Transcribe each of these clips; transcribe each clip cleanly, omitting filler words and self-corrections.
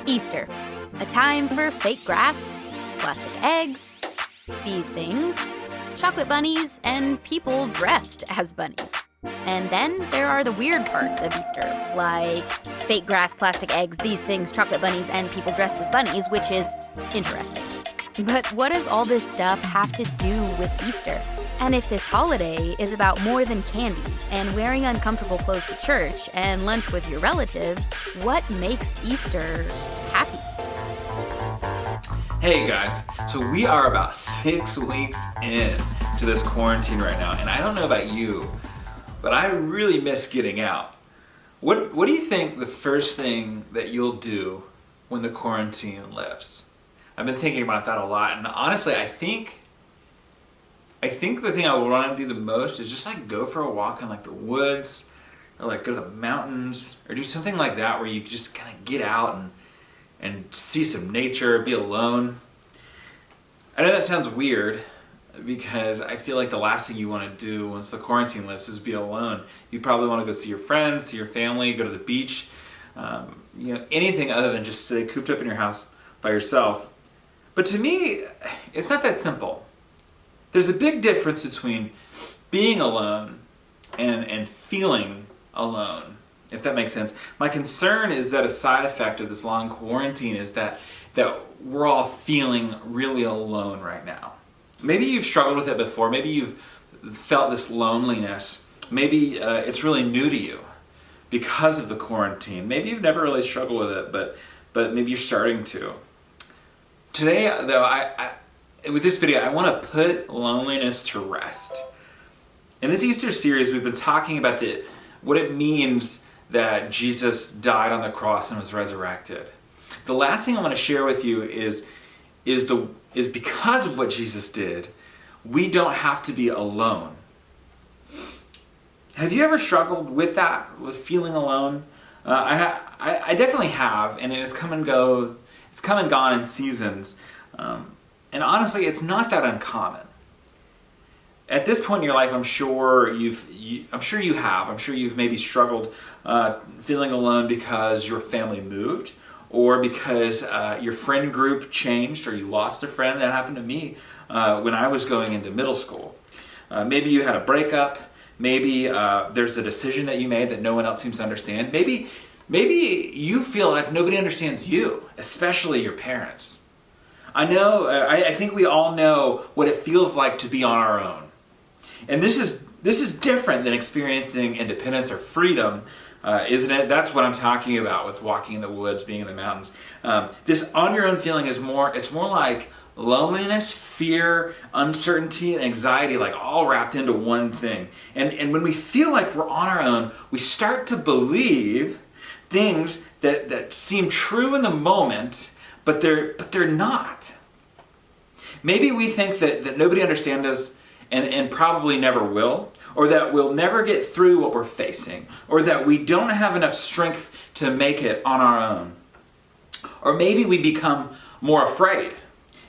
Easter, a time for fake grass, plastic eggs, these things, chocolate bunnies, and people dressed as bunnies. And then there are the weird parts of Easter, like fake grass, plastic eggs, these things, chocolate bunnies, and people dressed as bunnies, which is interesting. But what does all this stuff have to do with Easter? And if this holiday is about more than candy and wearing uncomfortable clothes to church and lunch with your relatives, what makes Easter happy? Hey guys, so we are about 6 weeks in to this quarantine right now, and I don't know about you, but I really miss getting out. What do you think the first thing that you'll do when the quarantine lifts? I've been thinking about that a lot, and honestly, I think the thing I would want to do the most is just like go for a walk in like the woods, or like go to the mountains, or do something like that where you just kind of get out and see some nature, be alone. I know that sounds weird because I feel like the last thing you want to do once the quarantine lifts is be alone. You probably want to go see your friends, see your family, go to the beach, anything other than just stay cooped up in your house by yourself. But to me, it's not that simple. There's a big difference between being alone and feeling alone, if that makes sense. My concern is that a side effect of this long quarantine is that we're all feeling really alone right now. Maybe you've struggled with it before. Maybe you've felt this loneliness. Maybe it's really new to you because of the quarantine. Maybe you've never really struggled with it, but maybe you're starting to. Today, though, I with this video, I want to put loneliness to rest. In this Easter series, we've been talking about what it means that Jesus died on the cross and was resurrected. The last thing I want to share with you is because of what Jesus did, we don't have to be alone. Have you ever struggled with that, with feeling alone? I definitely have, and it has come and go. It's come and gone in seasons, and honestly, it's not that uncommon. At this point in your life, I'm sure you have. I'm sure you've maybe struggled feeling alone because your family moved, or because your friend group changed, or you lost a friend. That happened to me when I was going into middle school. Maybe you had a breakup. Maybe there's a decision that you made that no one else seems to understand. Maybe you feel like nobody understands you, especially your parents. I know. I think we all know what it feels like to be on our own. And this is different than experiencing independence or freedom, isn't it? That's what I'm talking about with walking in the woods, being in the mountains. This on your own feeling is more like loneliness, fear, uncertainty, and anxiety, like all wrapped into one thing. And when we feel like we're on our own, we start to believe things that seem true in the moment, but they're not. Maybe we think that nobody understands us and probably never will, or that we'll never get through what we're facing, or that we don't have enough strength to make it on our own. Or maybe we become more afraid,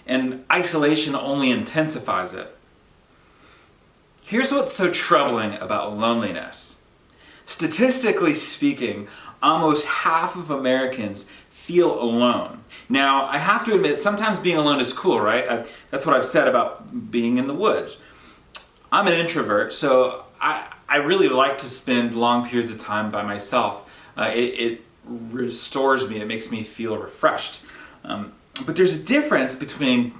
and isolation only intensifies it. Here's what's so troubling about loneliness. Statistically speaking, almost half of Americans feel alone. Now, I have to admit, sometimes being alone is cool, right? That's what I've said about being in the woods. I'm an introvert, so I really like to spend long periods of time by myself. It restores me. It makes me feel refreshed. But there's a difference between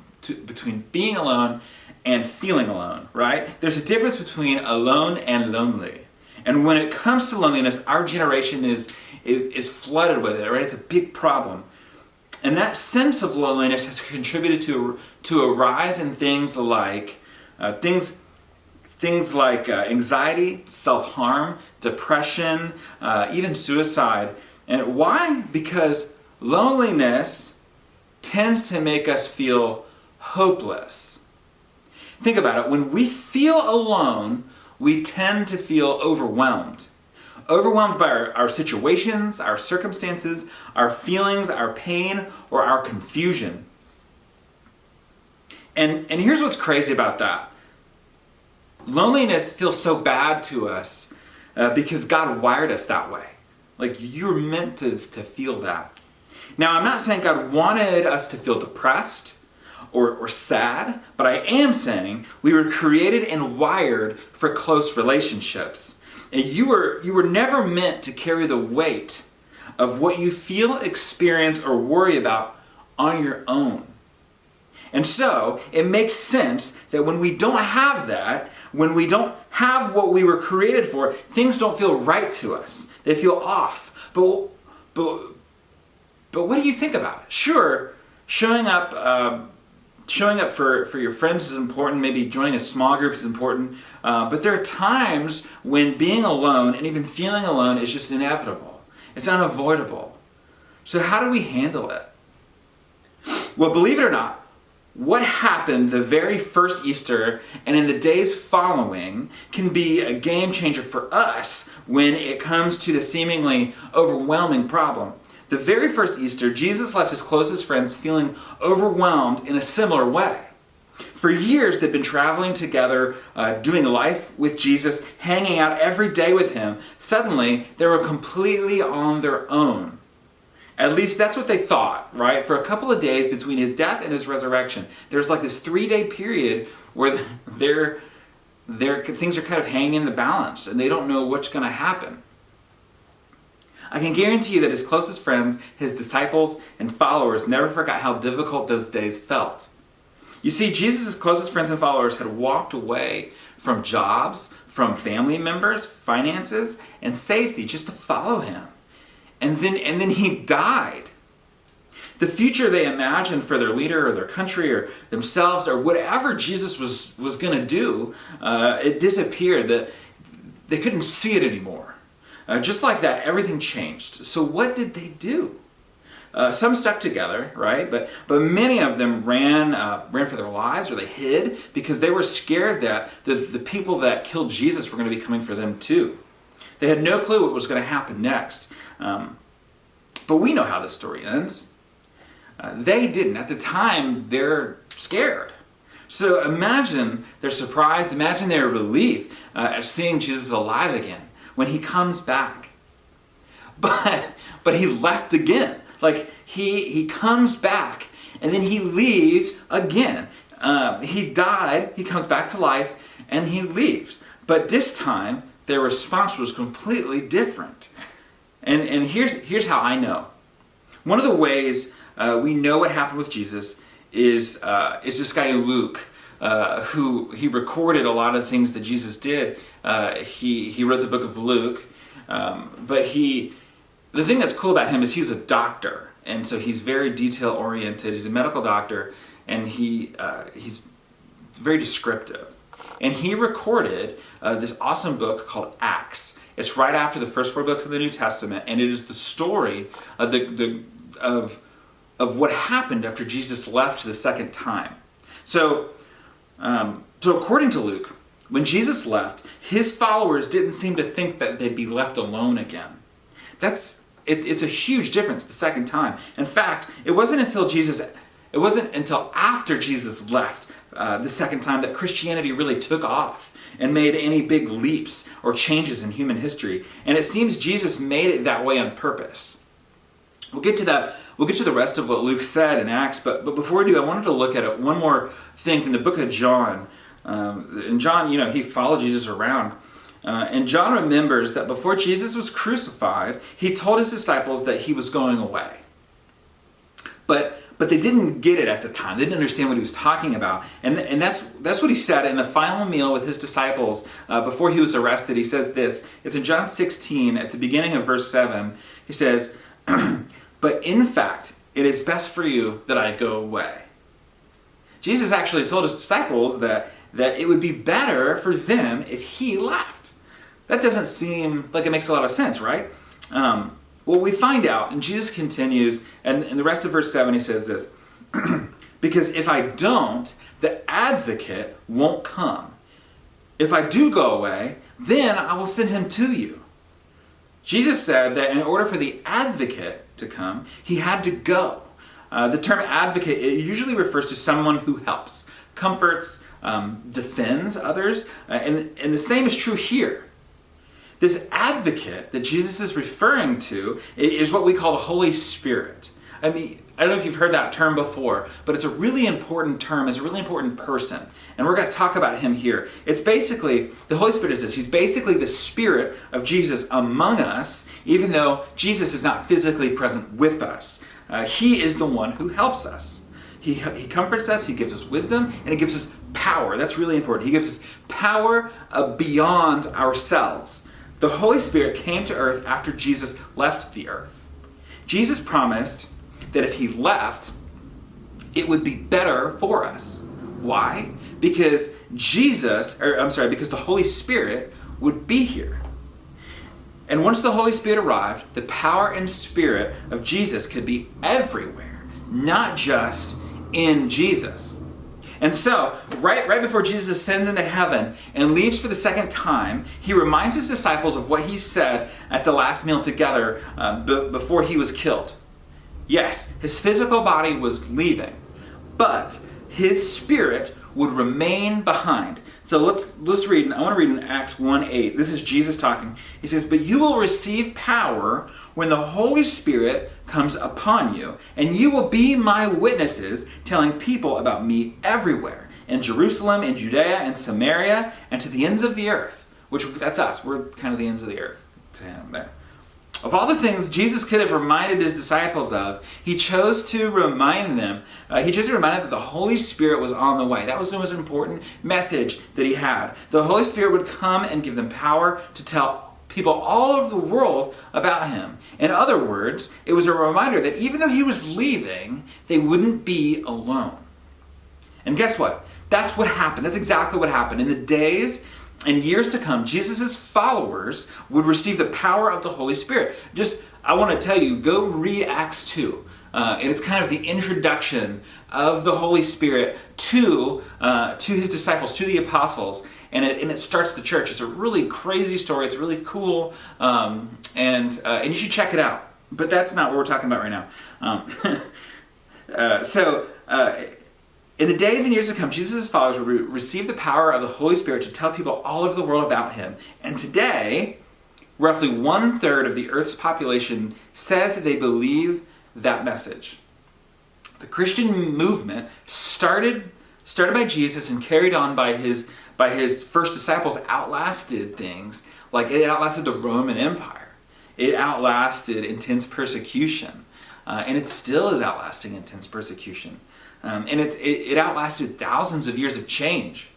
being alone and feeling alone, right? There's a difference between alone and lonely. And when it comes to loneliness, our generation is flooded with it, right? It's a big problem. And that sense of loneliness has contributed to a rise in things like anxiety, self-harm, depression, even suicide. And why? Because loneliness tends to make us feel hopeless. Think about it. When we feel alone, we tend to feel overwhelmed. Overwhelmed by our situations, our circumstances, our feelings, our pain, or our confusion. And here's what's crazy about that. Loneliness feels so bad to us because God wired us that way. Like, you're meant to feel that. Now, I'm not saying God wanted us to feel depressed or sad, but I am saying we were created and wired for close relationships. And you were never meant to carry the weight of what you feel, experience, or worry about on your own. And so, it makes sense that when we don't have that, when we don't have what we were created for, things don't feel right to us. They feel off. But what do you think about it? Sure, showing up for your friends is important. Maybe joining a small group is important. But there are times when being alone and even feeling alone is just inevitable. It's unavoidable. So how do we handle it? Well, believe it or not, what happened the very first Easter and in the days following can be a game changer for us when it comes to the seemingly overwhelming problem. The very first Easter, Jesus left his closest friends feeling overwhelmed in a similar way. For years, they'd been traveling together, doing life with Jesus, hanging out every day with him. Suddenly, they were completely on their own. At least that's what they thought, right? For a couple of days between his death and his resurrection, there's like this 3-day period where things are kind of hanging in the balance and they don't know what's going to happen. I can guarantee you that his closest friends, his disciples, and followers never forgot how difficult those days felt. You see, Jesus' closest friends and followers had walked away from jobs, from family members, finances, and safety just to follow him. And then he died. The future they imagined for their leader or their country or themselves or whatever Jesus was going to do, it disappeared. They couldn't see it anymore. Just like that, everything changed. So what did they do? Some stuck together, right? But many of them ran for their lives, or they hid because they were scared that the people that killed Jesus were going to be coming for them too. They had no clue what was going to happen next. But we know how the story ends. They didn't. At the time, they're scared. So imagine their surprise, imagine their relief at seeing Jesus alive again when he comes back. But he left again. Like he comes back and then he leaves again. He died, he comes back to life, and he leaves. But this time, their response was completely different. And here's how I know. One of the ways we know what happened with Jesus is this guy Luke, who he recorded a lot of things that Jesus did. He wrote the book of Luke, but the thing that's cool about him is he's a doctor, and so he's very detail oriented. He's a medical doctor, and he's very descriptive. And he recorded this awesome book called Acts. It's right after the first 4 books of the New Testament, and it is the story of what happened after Jesus left the second time. So according to Luke, when Jesus left, his followers didn't seem to think that they'd be left alone again. It's a huge difference the second time. In fact, it wasn't until after Jesus left the second time that Christianity really took off and made any big leaps or changes in human history. And it seems Jesus made it that way on purpose. We'll get to that. We'll get to the rest of what Luke said in Acts, but before we do, I wanted to look at one more thing from the book of John. And John, he followed Jesus around. And John remembers that before Jesus was crucified, he told his disciples that he was going away. But they didn't get it at the time. They didn't understand what he was talking about. And that's what he said in the final meal with his disciples before he was arrested. He says this. It's in John 16, at the beginning of verse 7. He says, "But in fact, it is best for you that I go away." Jesus actually told his disciples that it would be better for them if he left. That doesn't seem like it makes a lot of sense, right? Well, we find out, and Jesus continues, and in the rest of verse 7 he says this, "Because if I don't, the advocate won't come. If I do go away, then I will send him to you." Jesus said that in order for the advocate to come, he had to go. The term advocate, it usually refers to someone who helps, comforts, defends others, and the same is true here. This advocate that Jesus is referring to is what we call the Holy Spirit. I mean, I don't know if you've heard that term before, but it's a really important term. It's a really important person. And we're going to talk about him here. It's basically, the Holy Spirit is this. He's basically the Spirit of Jesus among us, even though Jesus is not physically present with us. He is the one who helps us. He comforts us, he gives us wisdom, and he gives us power. That's really important. He gives us power beyond ourselves. The Holy Spirit came to earth after Jesus left the earth. Jesus promised that if he left, it would be better for us. Why? Because because the Holy Spirit would be here. And once the Holy Spirit arrived, the power and Spirit of Jesus could be everywhere, not just in Jesus. And so, right before Jesus ascends into heaven and leaves for the second time, he reminds his disciples of what he said at the last meal together before he was killed. Yes, his physical body was leaving, but his spirit would remain behind. So let's read. I want to read in Acts 1:8. This is Jesus talking. He says, "But you will receive power when the Holy Spirit comes upon you, and you will be my witnesses, telling people about me everywhere, in Jerusalem, in Judea, and Samaria, and to the ends of the earth." Which, that's us. We're kind of the ends of the earth to him there. Of all the things Jesus could have reminded his disciples of, he chose to remind them that the Holy Spirit was on the way. That was the most important message that he had. The Holy Spirit would come and give them power to tell people all over the world about him. In other words, it was a reminder that even though he was leaving, they wouldn't be alone. And guess what? That's what happened. That's exactly what happened. In the days and years to come, Jesus' followers would receive the power of the Holy Spirit. I want to tell you, go read Acts 2. And it's kind of the introduction of the Holy Spirit to his disciples, to the apostles. And it starts the church. It's a really crazy story. It's really cool. And you should check it out. But that's not what we're talking about right now. In the days and years to come, Jesus' followers will receive the power of the Holy Spirit to tell people all over the world about him. And today, roughly 1/3 of the Earth's population says that they believe that message. The Christian movement started by Jesus and carried on by his first disciples outlasted things. Like it outlasted the Roman Empire. It outlasted intense persecution. And it still is outlasting intense persecution. And it outlasted thousands of years of change.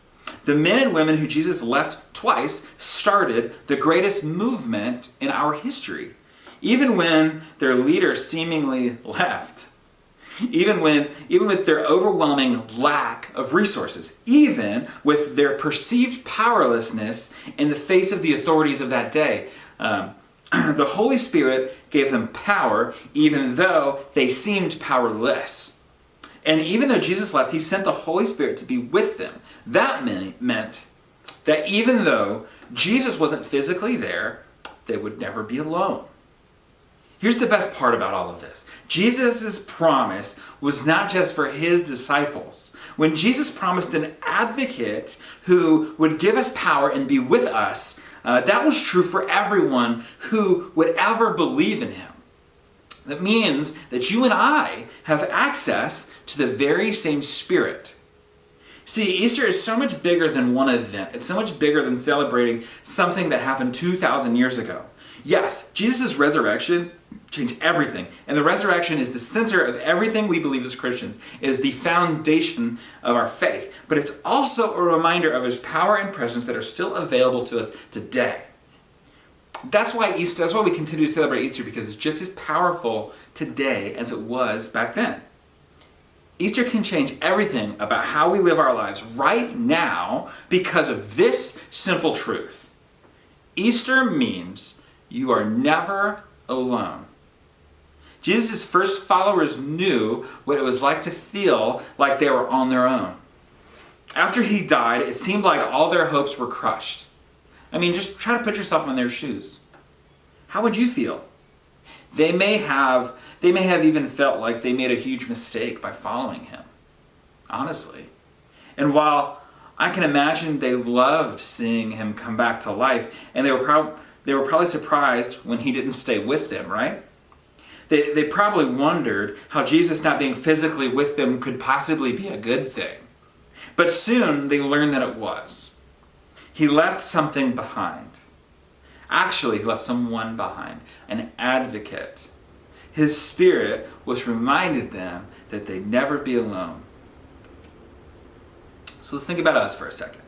The men and women who Jesus left twice started the greatest movement in our history. Even when their leader seemingly left. Even with their overwhelming lack of resources. Even with their perceived powerlessness in the face of the authorities of that day. The Holy Spirit gave them power even though they seemed powerless. And even though Jesus left, he sent the Holy Spirit to be with them. That meant that even though Jesus wasn't physically there, they would never be alone. Here's the best part about all of this. Jesus' promise was not just for his disciples. When Jesus promised an advocate who would give us power and be with us, that was true for everyone who would ever believe in him. That means that you and I have access to the very same Spirit. See, Easter is so much bigger than one event. It's so much bigger than celebrating something that happened 2,000 years ago. Yes, Jesus' resurrection changed everything. And the resurrection is the center of everything we believe as Christians. It is the foundation of our faith. But it's also a reminder of his power and presence that are still available to us today. That's why we continue to celebrate Easter, because it's just as powerful today as it was back then. Easter can change everything about how we live our lives right now because of this simple truth. Easter means you are never alone. Jesus' first followers knew what it was like to feel like they were on their own. After he died, it seemed like all their hopes were crushed. I mean, just try to put yourself in their shoes. How would you feel? They may have even felt like they made a huge mistake by following him. Honestly. And while I can imagine they loved seeing him come back to life, and they were probably surprised when he didn't stay with them, right? They probably wondered how Jesus not being physically with them could possibly be a good thing. But soon they learned that it was. He left something behind. Actually, he left someone behind, an advocate. His Spirit, which reminded them that they'd never be alone. So let's think about us for a second.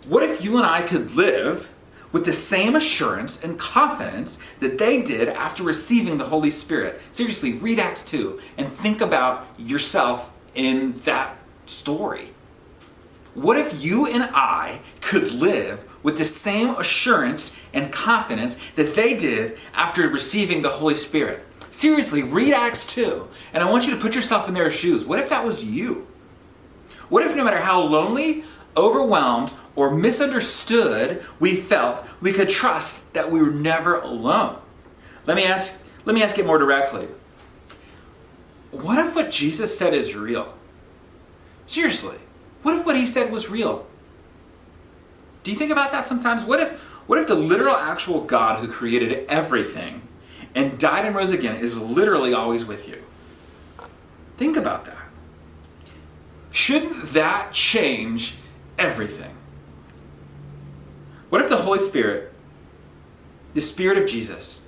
What if you and I could live with the same assurance and confidence that they did after receiving the Holy Spirit? Seriously, read Acts 2 and think about yourself in that story. What if you and I could live with the same assurance and confidence that they did after receiving the Holy Spirit? Seriously, read Acts 2, and I want you to put yourself in their shoes. What if that was you? What if no matter how lonely, overwhelmed, or misunderstood we felt, we could trust that we were never alone? Let me ask it more directly. What if what Jesus said is real? Seriously, what if what he said was real? Do you think about that sometimes? What if the literal actual God who created everything and died and rose again is literally always with you? Think about that. Shouldn't that change everything? What if the Holy Spirit, the Spirit of Jesus,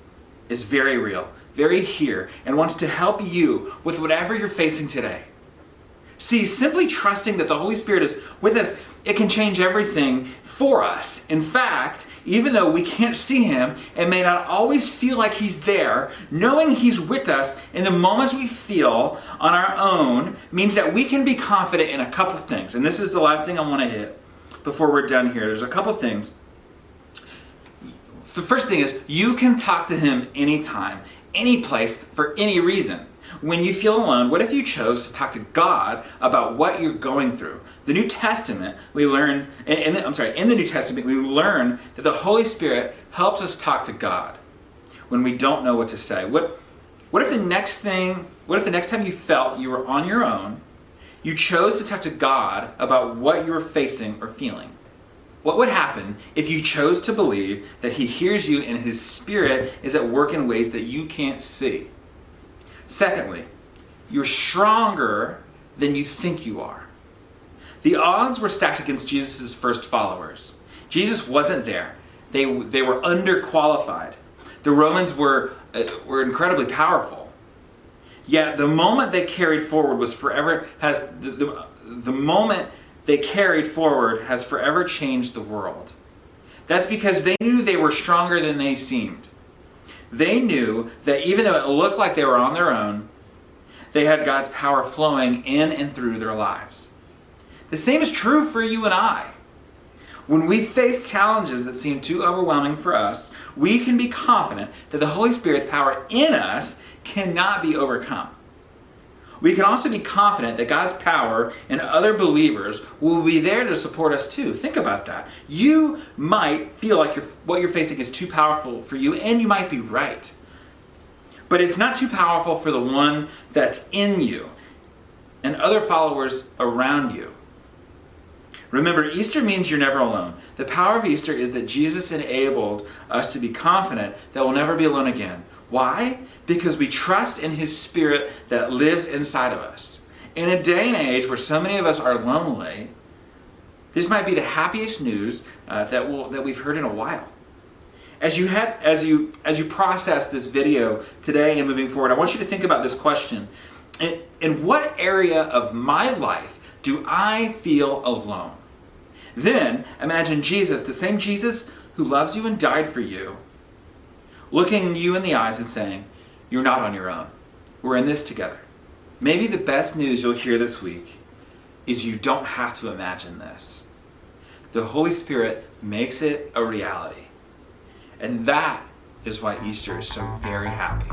is very real, very here, and wants to help you with whatever you're facing today? See, simply trusting that the Holy Spirit is with us, it can change everything for us. In fact, even though we can't see him and may not always feel like he's there, knowing he's with us in the moments we feel on our own means that we can be confident in a couple things. And this is the last thing I want to hit before we're done here. There's a couple things. The first thing is you can talk to him anytime, any place, for any reason. When you feel alone, what if you chose to talk to God about what you're going through? The New Testament, we learn, in the New Testament, we learn that the Holy Spirit helps us talk to God when we don't know what to say. What if the next time you felt you were on your own, you chose to talk to God about what you were facing or feeling? What would happen if you chose to believe that he hears you and his Spirit is at work in ways that you can't see? Secondly, you're stronger than you think you are. The odds were stacked against Jesus' first followers. Jesus wasn't there. They were underqualified. The Romans were incredibly powerful. Yet the moment they carried forward was forever the moment they carried forward has forever changed the world. That's because they knew they were stronger than they seemed. They knew that even though it looked like they were on their own, they had God's power flowing in and through their lives. The same is true for you and I. When we face challenges that seem too overwhelming for us, we can be confident that the Holy Spirit's power in us cannot be overcome. We can also be confident that God's power and other believers will be there to support us too. Think about that. You might feel like what you're facing is too powerful for you, and you might be right. But it's not too powerful for the one that's in you and other followers around you. Remember, Easter means you're never alone. The power of Easter is that Jesus enabled us to be confident that we'll never be alone again. Why? Because we trust in his Spirit that lives inside of us. In a day and age where so many of us are lonely, this might be the happiest news that we've heard in a while. As you process this video today and moving forward, I want you to think about this question. In what area of my life do I feel alone? Then imagine Jesus, the same Jesus who loves you and died for you, looking you in the eyes and saying, "You're not on your own. We're in this together." Maybe the best news you'll hear this week is you don't have to imagine this. The Holy Spirit makes it a reality. And that is why Easter is so very happy.